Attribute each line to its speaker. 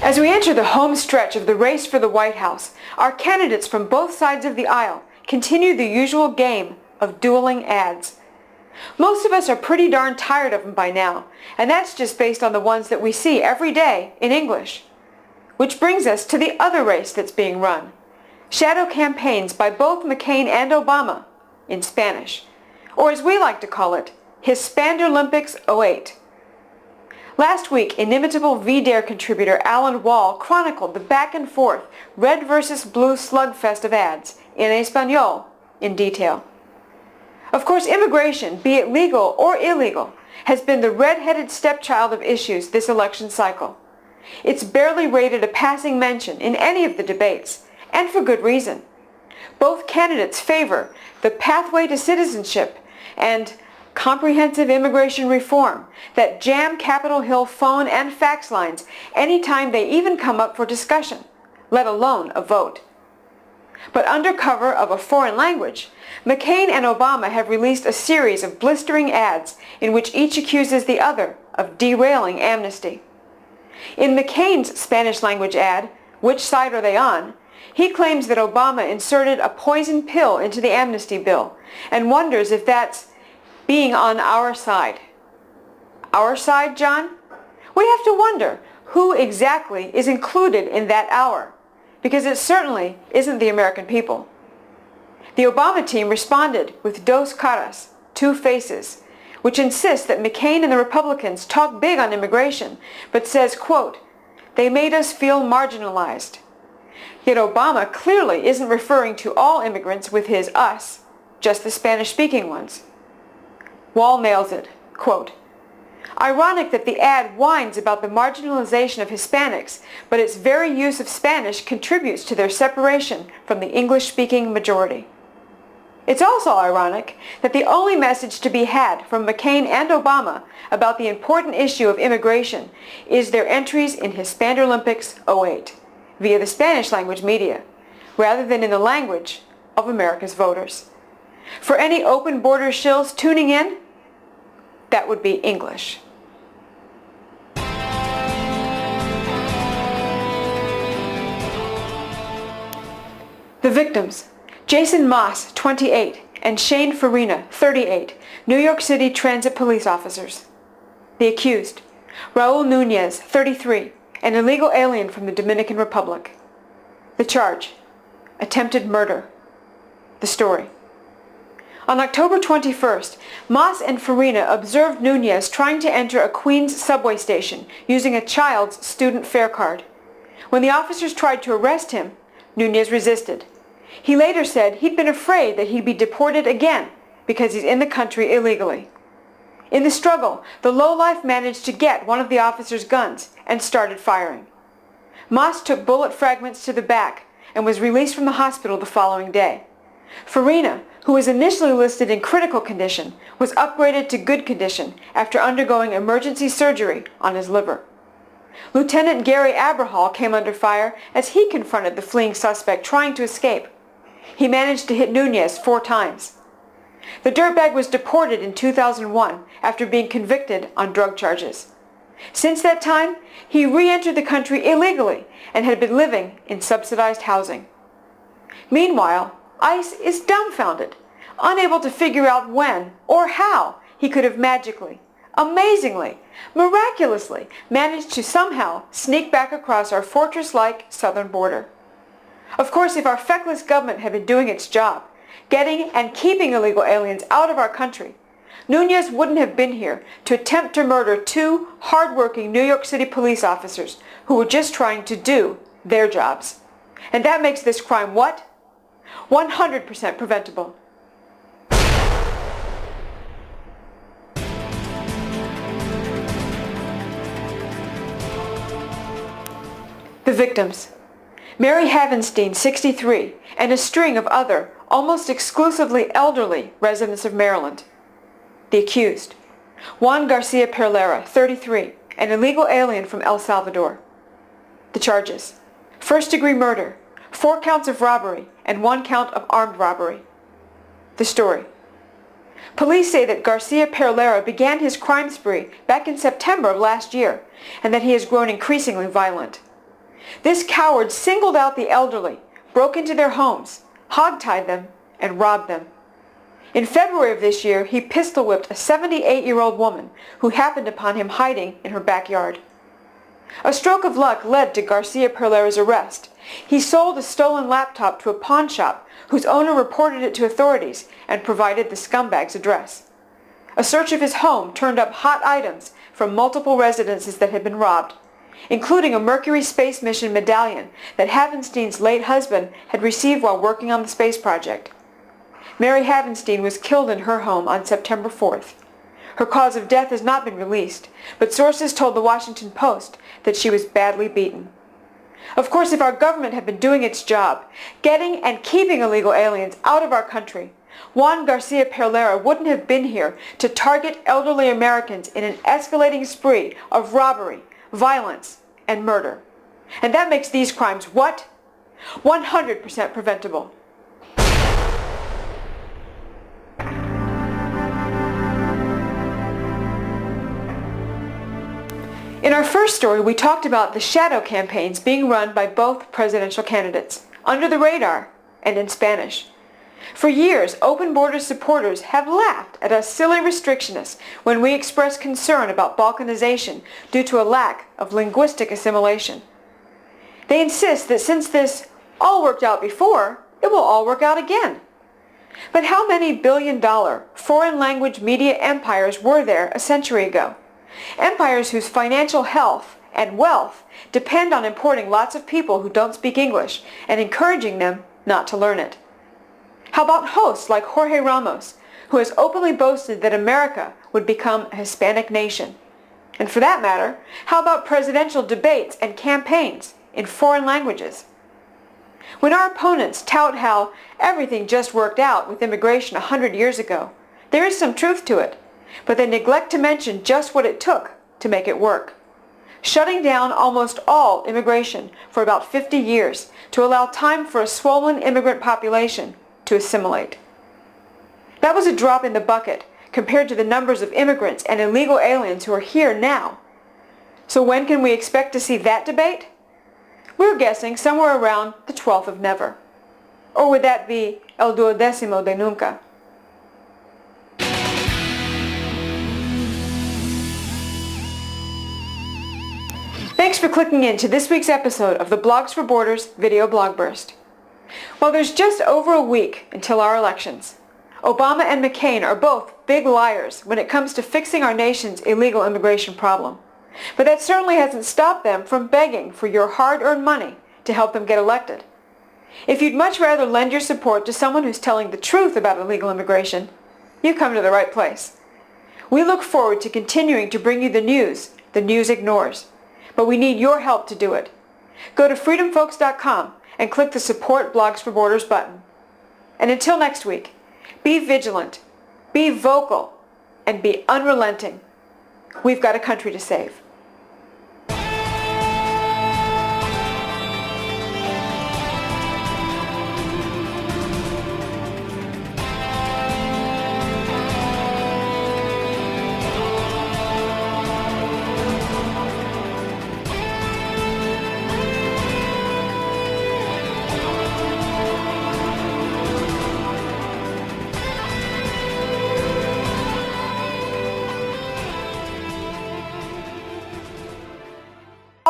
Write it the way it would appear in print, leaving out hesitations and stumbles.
Speaker 1: As we enter the home stretch of the race for the White House, our candidates from both sides of the aisle continue the usual game of dueling ads. Most of us are pretty darn tired of them by now, and that's just based on the ones that we see every day in English. Which brings us to the other race that's being run. Shadow campaigns by both McCain and Obama, in Spanish, or as we like to call it, Hispanderlympics '08. Last week, inimitable VDare contributor Alan Wall chronicled the back and forth red versus blue slugfest of ads, in Espanol, in detail. Of course, immigration, be it legal or illegal, has been the red-headed stepchild of issues this election cycle. It's barely rated a passing mention in any of the debates, and for good reason. Both candidates favor the pathway to citizenship and comprehensive immigration reform that jam Capitol Hill phone and fax lines anytime they even come up for discussion, let alone a vote. But under cover of a foreign language, McCain and Obama have released a series of blistering ads in which each accuses the other of derailing amnesty. In McCain's Spanish language ad, Which Side Are They On?, he claims that Obama inserted a poison pill into the amnesty bill and wonders if that's being on our side. Our side, John? We have to wonder who exactly is included in that our, because it certainly isn't the American people. The Obama team responded with Dos Caras, two faces, which insists that McCain and the Republicans talk big on immigration, but says, quote, "They made us feel marginalized." Yet Obama clearly isn't referring to all immigrants with his us, just the Spanish-speaking ones. Wall nails it, quote, "Ironic that the ad whines about the marginalization of Hispanics, but its very use of Spanish contributes to their separation from the English-speaking majority." It's also ironic that the only message to be had from McCain and Obama about the important issue of immigration is their entries in Hispanderlympics '08 via the Spanish language media, rather than in the language of America's voters. For any open border shills tuning in, that would be English. The victims: Jason Moss, 28, and Shane Farina, 38, New York City Transit Police officers. The accused: Raul Nunez, 33, an illegal alien from the Dominican Republic. The charge: attempted murder. The story: on October 21st, Moss and Farina observed Nunez trying to enter a Queens subway station using a child's student fare card. When the officers tried to arrest him, Nunez resisted. He later said he'd been afraid that he'd be deported again because he's in the country illegally. In the struggle, the lowlife managed to get one of the officers' guns and started firing. Moss took bullet fragments to the back and was released from the hospital the following day. Farina, who was initially listed in critical condition, was upgraded to good condition after undergoing emergency surgery on his liver. Lieutenant Gary Aberhall came under fire as he confronted the fleeing suspect trying to escape. He managed to hit Nunez 4 times. The dirtbag was deported in 2001 after being convicted on drug charges. Since that time, he re-entered the country illegally and had been living in subsidized housing. Meanwhile, ICE is dumbfounded, unable to figure out when or how he could have magically, amazingly, miraculously managed to somehow sneak back across our fortress-like southern border. Of course, if our feckless government had been doing its job, getting and keeping illegal aliens out of our country, Nunez wouldn't have been here to attempt to murder 2 hard-working New York City police officers who were just trying to do their jobs. And that makes this crime what? 100% preventable. The victims: Mary Havenstein, 63, and a string of other, almost exclusively elderly residents of Maryland. The accused: Juan Garcia Perlera, 33, an illegal alien from El Salvador. The charges: first-degree murder, 4 counts of robbery, and 1 count of armed robbery. The story: police say that Garcia Perlera began his crime spree back in September of last year, and that he has grown increasingly violent. This coward singled out the elderly, broke into their homes, hogtied them, and robbed them. In February of this year, he pistol-whipped a 78-year-old woman who happened upon him hiding in her backyard. A stroke of luck led to Garcia Perlera's arrest. He sold a stolen laptop to a pawn shop whose owner reported it to authorities and provided the scumbag's address. A search of his home turned up hot items from multiple residences that had been robbed, including a Mercury space mission medallion that Havenstein's late husband had received while working on the space project. Mary Havenstein was killed in her home on September 4th. Her cause of death has not been released, but sources told the Washington Post that she was badly beaten. Of course, if our government had been doing its job, getting and keeping illegal aliens out of our country, Juan Garcia Perlera wouldn't have been here to target elderly Americans in an escalating spree of robbery, violence, and murder. And that makes these crimes what? 100% preventable. In our first story, we talked about the shadow campaigns being run by both presidential candidates, under the radar and in Spanish. For years, Open Borders supporters have laughed at us silly restrictionists when we express concern about Balkanization due to a lack of linguistic assimilation. They insist that since this all worked out before, it will all work out again. But how many billion-dollar foreign language media empires were there a century ago? Empires whose financial health and wealth depend on importing lots of people who don't speak English and encouraging them not to learn it. How about hosts like Jorge Ramos, who has openly boasted that America would become a Hispanic nation? And for that matter, how about presidential debates and campaigns in foreign languages? When our opponents tout how everything just worked out with immigration 100 years ago, there is some truth to it. But they neglect to mention just what it took to make it work. Shutting down almost all immigration for about 50 years to allow time for a swollen immigrant population to assimilate. That was a drop in the bucket compared to the numbers of immigrants and illegal aliens who are here now. So when can we expect to see that debate? We're guessing somewhere around the 12th of never. Or would that be el duodécimo de nunca? Thanks for clicking in to this week's episode of the Blogs for Borders video blog burst. While there's just over a week until our elections, Obama and McCain are both big liars when it comes to fixing our nation's illegal immigration problem. But that certainly hasn't stopped them from begging for your hard-earned money to help them get elected. If you'd much rather lend your support to someone who's telling the truth about illegal immigration, you come to the right place. We look forward to continuing to bring you the news ignores. But we need your help to do it. Go to freedomfolks.com and click the Support Blogs for Borders button. And until next week, be vigilant, be vocal, and be unrelenting. We've got a country to save.